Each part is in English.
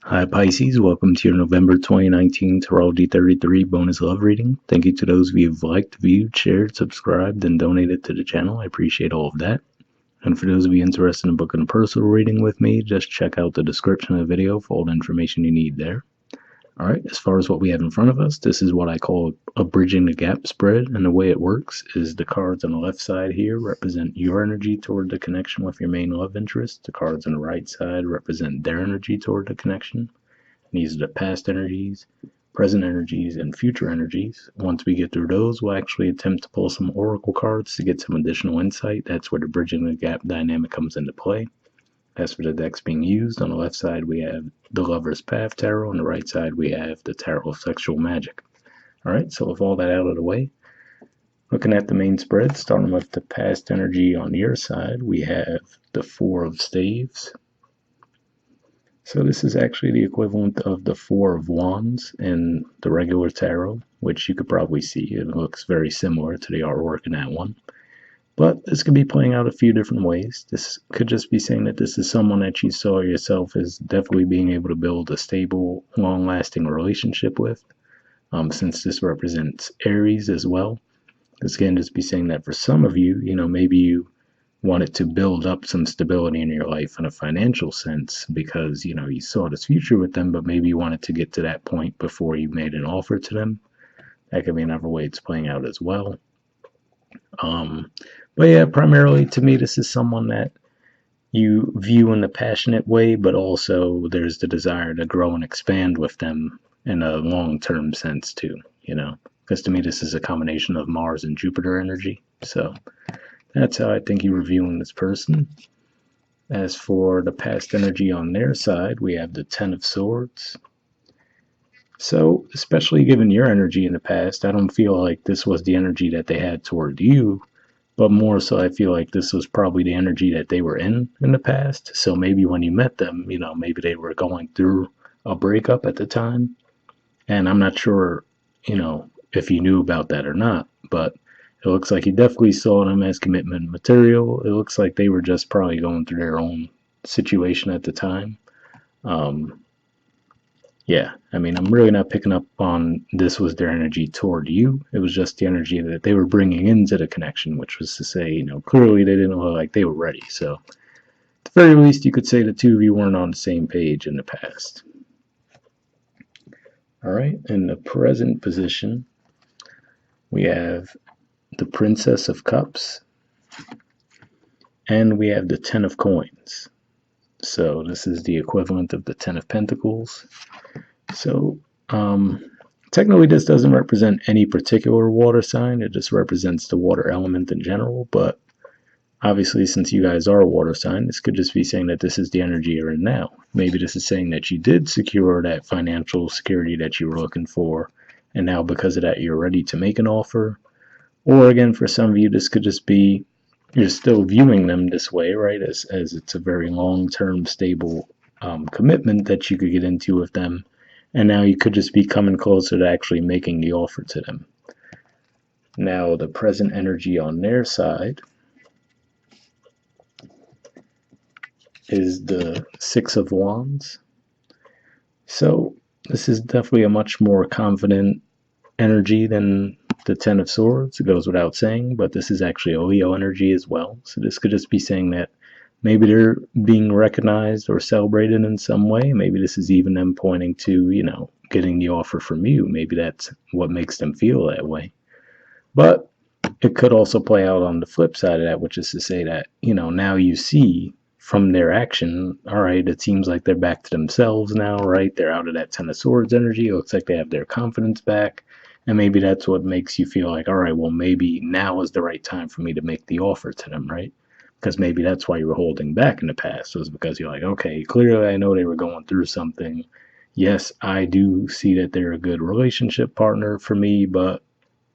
Hi Pisces, welcome to your November 2019 Astrology 33 bonus love reading. Thank you to those of you who've liked, viewed, shared, subscribed, and donated to the channel. I appreciate all of that. And for those of you interested in booking a personal reading with me, just check out the description of the video for all the information you need there. Alright, as far as what we have in front of us, this is what I call a bridging the gap spread, and the way it works is the cards on the left side here represent your energy toward the connection with your main love interest. The cards on the right side represent their energy toward the connection. These are the past energies, present energies, and future energies. Once we get through those, we'll actually attempt to pull some oracle cards to get some additional insight. That's where the bridging the gap dynamic comes into play. As for the decks being used, on the left side we have the Lover's Path Tarot, on the right side we have the Tarot of Sexual Magic. Alright, so with all that out of the way, looking at the main spread, starting with the past energy on your side, we have the Four of Staves. So this is actually the equivalent of the Four of Wands in the regular tarot, which you could probably see. It looks very similar to the artwork in that one. But this could be playing out a few different ways. This could just be saying that this is someone that you saw yourself as definitely being able to build a stable, long-lasting relationship with. Since this represents Aries as well, this can just be saying that for some of you, maybe you wanted to build up some stability in your life in a financial sense because, you saw this future with them, but maybe you wanted to get to that point before you made an offer to them. That could be another way it's playing out as well. But yeah, primarily to me, this is someone that you view in a passionate way, but also there's the desire to grow and expand with them in a long-term sense too, because to me this is a combination of Mars and Jupiter energy. So that's how I think you were viewing this person. As for the past energy on their side, we have the Ten of Swords. So, especially given your energy in the past, I don't feel like this was the energy that they had toward you, but more so I feel like this was probably the energy that they were in the past. So maybe when you met them, maybe they were going through a breakup at the time. And I'm not sure, if you knew about that or not, but it looks like you definitely saw them as commitment material. It looks like they were just probably going through their own situation at the time. Yeah, I'm really not picking up on this was their energy toward you. It was just the energy that they were bringing into the connection, which was to say, clearly they didn't look like they were ready. So, at the very least, you could say the two of you weren't on the same page in the past. All right, in the present position, we have the Princess of Cups, and we have the Ten of Coins. So this is the equivalent of the Ten of Pentacles. So technically this doesn't represent any particular water sign. It just represents the water element in general. But obviously, since you guys are a water sign, this could just be saying that this is the energy you're in now. Maybe this is saying that you did secure that financial security that you were looking for, and now because of that you're ready to make an offer. Or again, for some of you, this could just be you're still viewing them this way, right? As it's a very long-term, stable commitment that you could get into with them. And now you could just be coming closer to actually making the offer to them. Now, the present energy on their side is the Six of Wands. So this is definitely a much more confident energy than the Ten of Swords. It goes without saying, but this is actually a Leo energy as well. So this could just be saying that maybe they're being recognized or celebrated in some way. Maybe this is even them pointing to, getting the offer from you. Maybe that's what makes them feel that way. But it could also play out on the flip side of that, which is to say that, now you see from their action, all right, it seems like they're back to themselves now, right? They're out of that Ten of Swords energy. It looks like they have their confidence back. And maybe that's what makes you feel like, all right, well, maybe now is the right time for me to make the offer to them, right? Because maybe that's why you were holding back in the past, was because you're like, okay, clearly I know they were going through something. Yes, I do see that they're a good relationship partner for me, but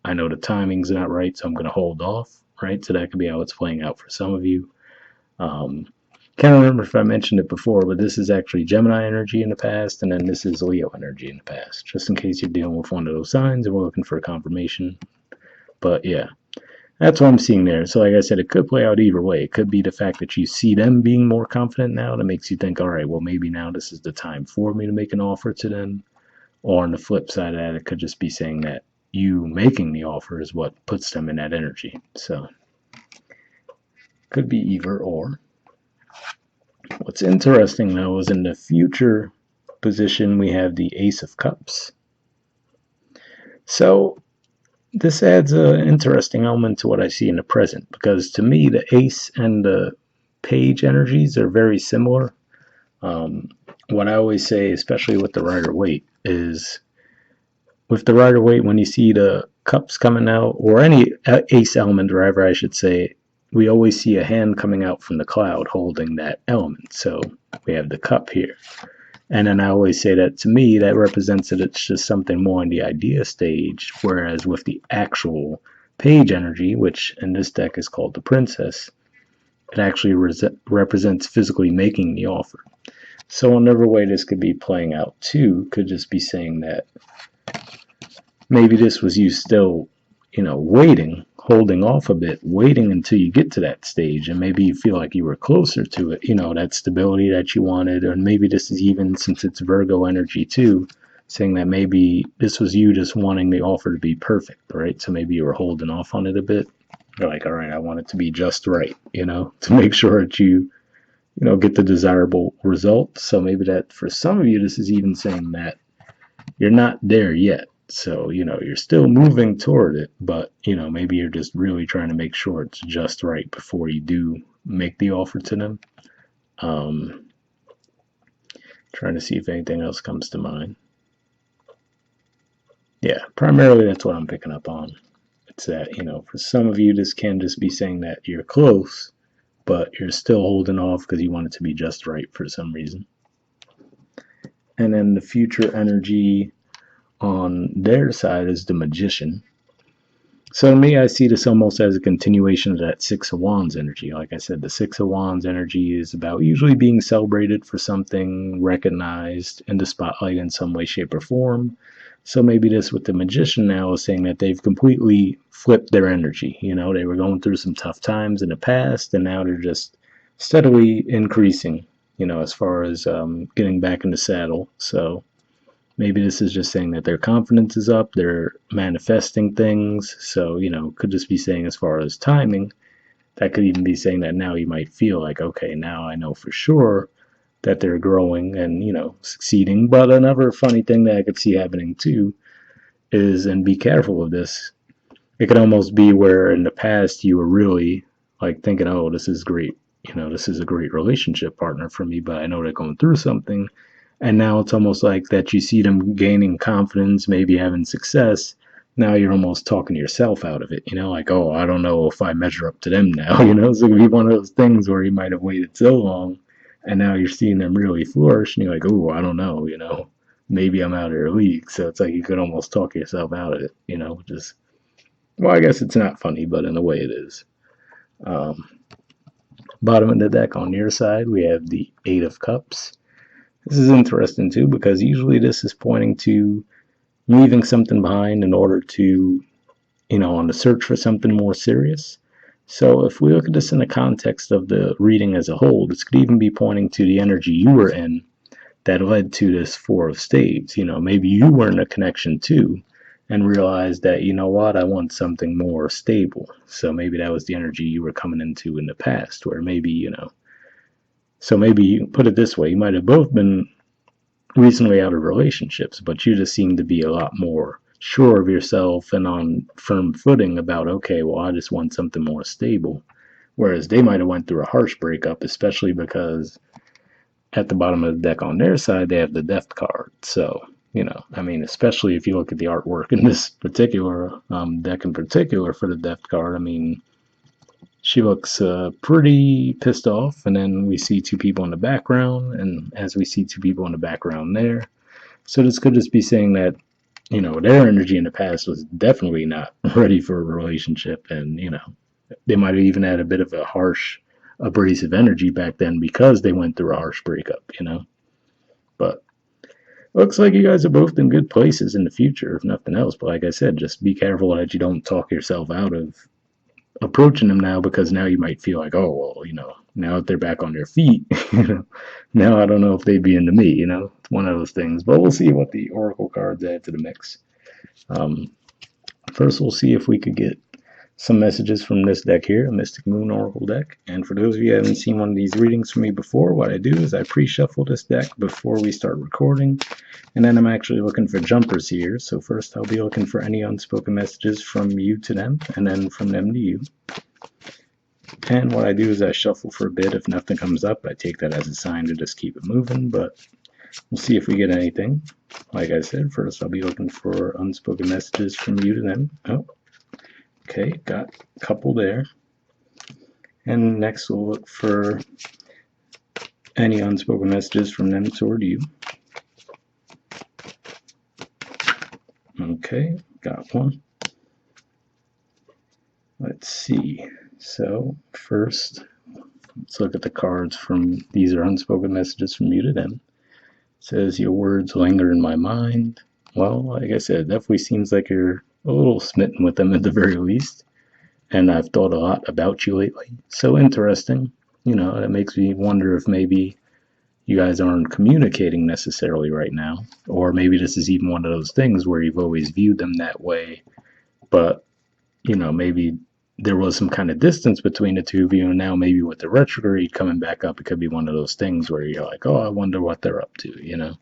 I know the timing's not right, so I'm going to hold off, right? So that could be how it's playing out for some of you. Can't remember if I mentioned it before, but this is actually Gemini energy in the past, and then this is Leo energy in the past, just in case you're dealing with one of those signs and we're looking for a confirmation. But yeah. That's what I'm seeing there. So, like I said, it could play out either way. It could be the fact that you see them being more confident now that makes you think, all right, well, maybe now this is the time for me to make an offer to them. Or on the flip side of that, it could just be saying that you making the offer is what puts them in that energy. So, could be either or. What's interesting, though, is in the future position, we have the Ace of Cups. So, this adds an interesting element to what I see in the present because to me, the ace and the page energies are very similar. Um, what I always say, especially with the Rider Waite, is with the Rider Waite, when you see the cups coming out, or any ace element, or ever I should say, we always see a hand coming out from the cloud holding that element. So we have the cup here. And then I always say that to me, that represents that it's just something more in the idea stage, whereas with the actual page energy, which in this deck is called the princess, it actually represents physically making the offer. So another way this could be playing out too could just be saying that maybe this was you still, waiting, holding off a bit, waiting until you get to that stage, and maybe you feel like you were closer to it, that stability that you wanted, or maybe this is even, since it's Virgo energy too, saying that maybe this was you just wanting the offer to be perfect, right? So maybe you were holding off on it a bit. You're like, all right, I want it to be just right, to make sure that you get the desirable result. So maybe that for some of you, this is even saying that you're not there yet. So, you're still moving toward it, but, maybe you're just really trying to make sure it's just right before you do make the offer to them. Trying to see if anything else comes to mind. Yeah, primarily that's what I'm picking up on. It's that, for some of you, this can just be saying that you're close, but you're still holding off because you want it to be just right for some reason. And then the future energy on their side is the Magician. So to me, I see this almost as a continuation of that Six of Wands energy. Like I said, the Six of Wands energy is about usually being celebrated for something, recognized in the spotlight in some way, shape, or form. So maybe this with the Magician now is saying that they've completely flipped their energy. They were going through some tough times in the past, and now they're just steadily increasing, as far as getting back in the saddle. So maybe this is just saying that their confidence is up, they're manifesting things. So, could just be saying as far as timing, that could even be saying that now you might feel like, okay, now I know for sure that they're growing and, succeeding. But another funny thing that I could see happening too is, and be careful of this, it could almost be where in the past you were really like thinking, oh, this is great. This is a great relationship partner for me, but I know they're going through something. And now it's almost like that you see them gaining confidence, maybe having success. Now you're almost talking yourself out of it, like, oh, I don't know if I measure up to them now, So it could be one of those things where you might have waited so long and now you're seeing them really flourish and you're like, oh, I don't know, maybe I'm out of their league. So it's like you could almost talk yourself out of it, just, well, I guess it's not funny, but in a way it is. Um, Bottom of the deck on your side, we have the Eight of Cups. This is interesting too because usually this is pointing to leaving something behind in order to, on the search for something more serious. So if we look at this in the context of the reading as a whole, this could even be pointing to the energy you were in that led to this Four of Staves. Maybe you were in a connection too and realized that, what, I want something more stable. So maybe that was the energy you were coming into in the past, where maybe, so maybe you put it this way, you might have both been recently out of relationships, but you just seem to be a lot more sure of yourself and on firm footing about, okay, well, I just want something more stable. Whereas they might have went through a harsh breakup, especially because at the bottom of the deck on their side, they have the Death card. So, especially if you look at the artwork in this particular deck in particular for the Death card, she looks pretty pissed off. And then we see two people in the background. And as we see two people in the background there, so this could just be saying that, their energy in the past was definitely not ready for a relationship. And, they might have even had a bit of a harsh, abrasive energy back then because they went through a harsh breakup, But looks like you guys are both in good places in the future, if nothing else. But like I said, just be careful that you don't talk yourself out of approaching them now, because now you might feel like, oh, well, now that they're back on their feet, now I don't know if they'd be into me, it's one of those things. But we'll see what the Oracle cards add to the mix. Um, First, we'll see if we could get some messages from this deck here, a Mystic Moon Oracle deck. And for those of you who haven't seen one of these readings from me before, what I do is I pre-shuffle this deck before we start recording. And then I'm actually looking for jumpers here. So first I'll be looking for any unspoken messages from you to them, and then from them to you. And what I do is I shuffle for a bit. If nothing comes up, I take that as a sign to just keep it moving. But we'll see if we get anything. Like I said, first I'll be looking for unspoken messages from you to them. Oh, okay, got a couple there. And next we'll look for any unspoken messages from them toward you. Okay, got one. Let's see. So first, let's look at the cards from, these are unspoken messages from you to them. It says, your words linger in my mind. Well, like I said, it definitely seems like you're a little smitten with them at the very least. And I've thought a lot about you lately. So interesting. That makes me wonder if maybe you guys aren't communicating necessarily right now. Or maybe this is even one of those things where you've always viewed them that way. But, maybe there was some kind of distance between the two of you, and now maybe with the retrograde coming back up, it could be one of those things where you're like, oh, I wonder what they're up to.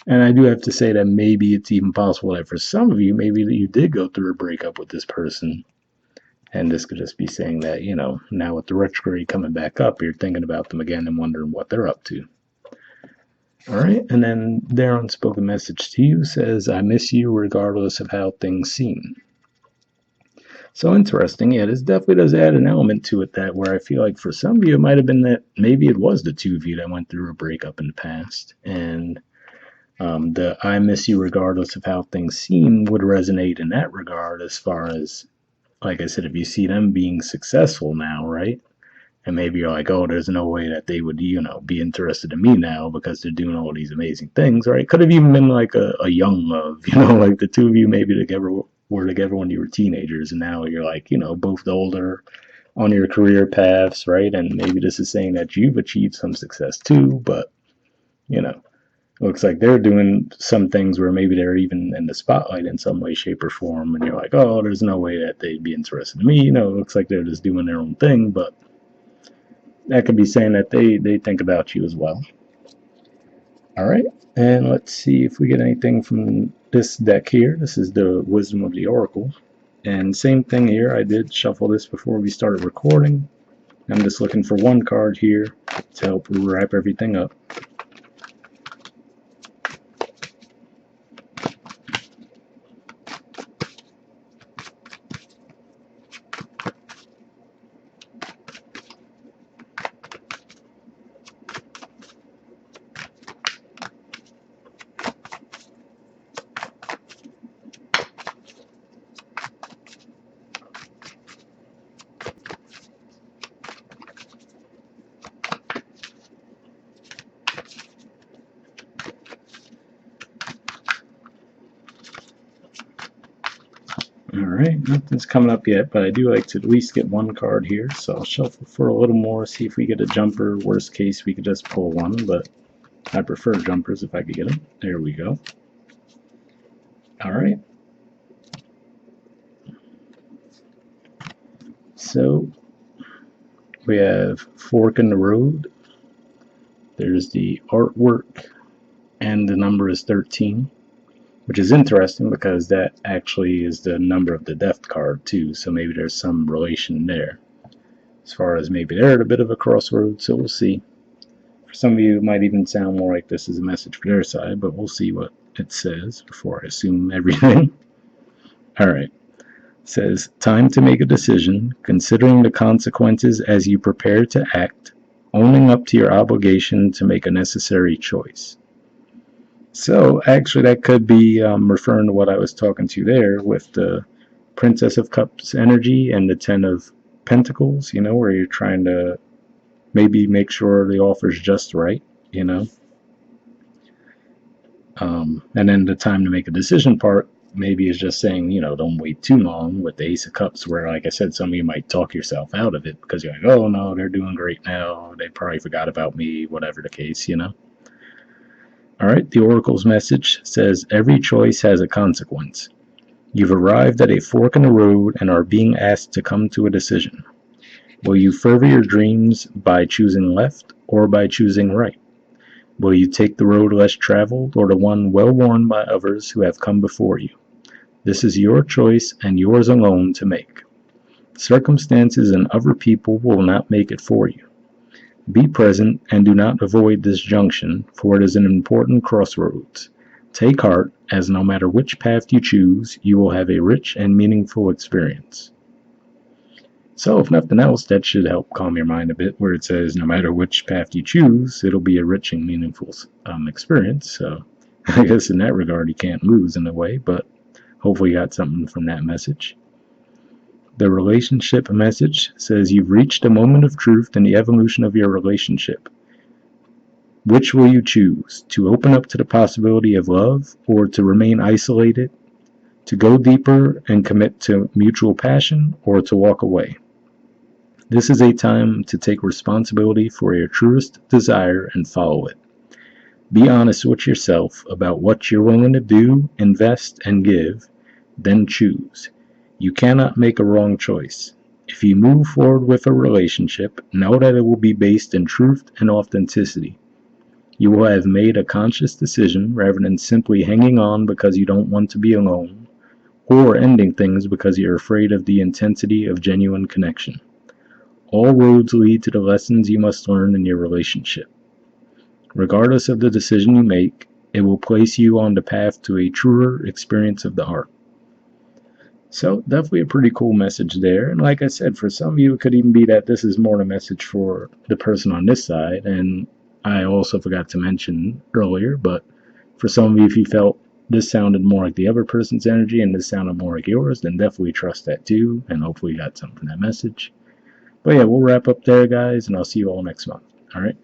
And I do have to say that maybe it's even possible that for some of you, maybe that you did go through a breakup with this person, and this could just be saying that, now with the retrograde coming back up, you're thinking about them again and wondering what they're up to. All right, and then their unspoken message to you says, I miss you regardless of how things seem. So interesting. Yeah, this definitely does add an element to it, that where I feel like for some of you, it might have been that maybe it was the two of you that went through a breakup in the past. And the I miss you regardless of how things seem would resonate in that regard, as far as, like I said, if you see them being successful now, right? And maybe you're like, oh, there's no way that they would, be interested in me now because they're doing all these amazing things, right? Could have even been like a young love, like the two of you maybe were together when you were teenagers, and now you're like, both older, on your career paths, right? And maybe this is saying that you've achieved some success too, but, looks like they're doing some things where maybe they're even in the spotlight in some way, shape, or form, and you're like, oh, there's no way that they'd be interested in me. It looks like they're just doing their own thing, but that could be saying that they think about you as well. All right, and let's see if we get anything from this deck here. This is the Wisdom of the Oracle. And same thing here, I did shuffle this before we started recording. I'm just looking for one card here to help wrap everything up. Alright, nothing's coming up yet, but I do like to at least get one card here, so I'll shuffle for a little more, see if we get a jumper. Worst case, we could just pull one, but I prefer jumpers if I could get them. There we go. Alright. So, we have Fork in the Road. There's the artwork, and the number is 13. Which is interesting because that actually is the number of the death card too, so maybe there's some relation there. As far as maybe they're at a bit of a crossroads, so we'll see. For some of you, it might even sound more like this is a message for their side, but we'll see what it says before I assume everything. Alright. It says, time to make a decision, considering the consequences as you prepare to act, owning up to your obligation to make a necessary choice. So actually that could be referring to what I was talking to there with the Princess of Cups energy and the Ten of Pentacles, where you're trying to maybe make sure the offer's just right, and then the time to make a decision part maybe it's just saying, don't wait too long with the Ace of Cups, where, like I said, some of you might talk yourself out of it because you're like, oh no, they're doing great now. They probably forgot about me, whatever the case. All right, the Oracle's message says every choice has a consequence. You've arrived at a fork in the road and are being asked to come to a decision. Will you further your dreams by choosing left or by choosing right? Will you take the road less traveled or the one well worn by others who have come before you? This is your choice and yours alone to make. Circumstances and other people will not make it for you. Be present and do not avoid this junction, for it is an important crossroads. Take heart, as no matter which path you choose, you will have a rich and meaningful experience. So, if nothing else, that should help calm your mind a bit, where it says no matter which path you choose, it'll be a rich and meaningful experience. So, I guess in that regard, you can't lose in a way, but hopefully, you got something from that message. The relationship message says you've reached a moment of truth in the evolution of your relationship. Which will you choose? To open up to the possibility of love or to remain isolated? To go deeper and commit to mutual passion or to walk away? This is a time to take responsibility for your truest desire and follow it. Be honest with yourself about what you're willing to do, invest, and give, then choose. You cannot make a wrong choice. If you move forward with a relationship, know that it will be based in truth and authenticity. You will have made a conscious decision rather than simply hanging on because you don't want to be alone, or ending things because you're afraid of the intensity of genuine connection. All roads lead to the lessons you must learn in your relationship. Regardless of the decision you make, it will place you on the path to a truer experience of the heart. So, definitely a pretty cool message there. And like I said, for some of you, it could even be that this is more a message for the person on this side. And I also forgot to mention earlier, but for some of you, if you felt this sounded more like the other person's energy and this sounded more like yours, then definitely trust that too. And hopefully you got something from that message. But yeah, we'll wrap up there, guys, and I'll see you all next month. All right.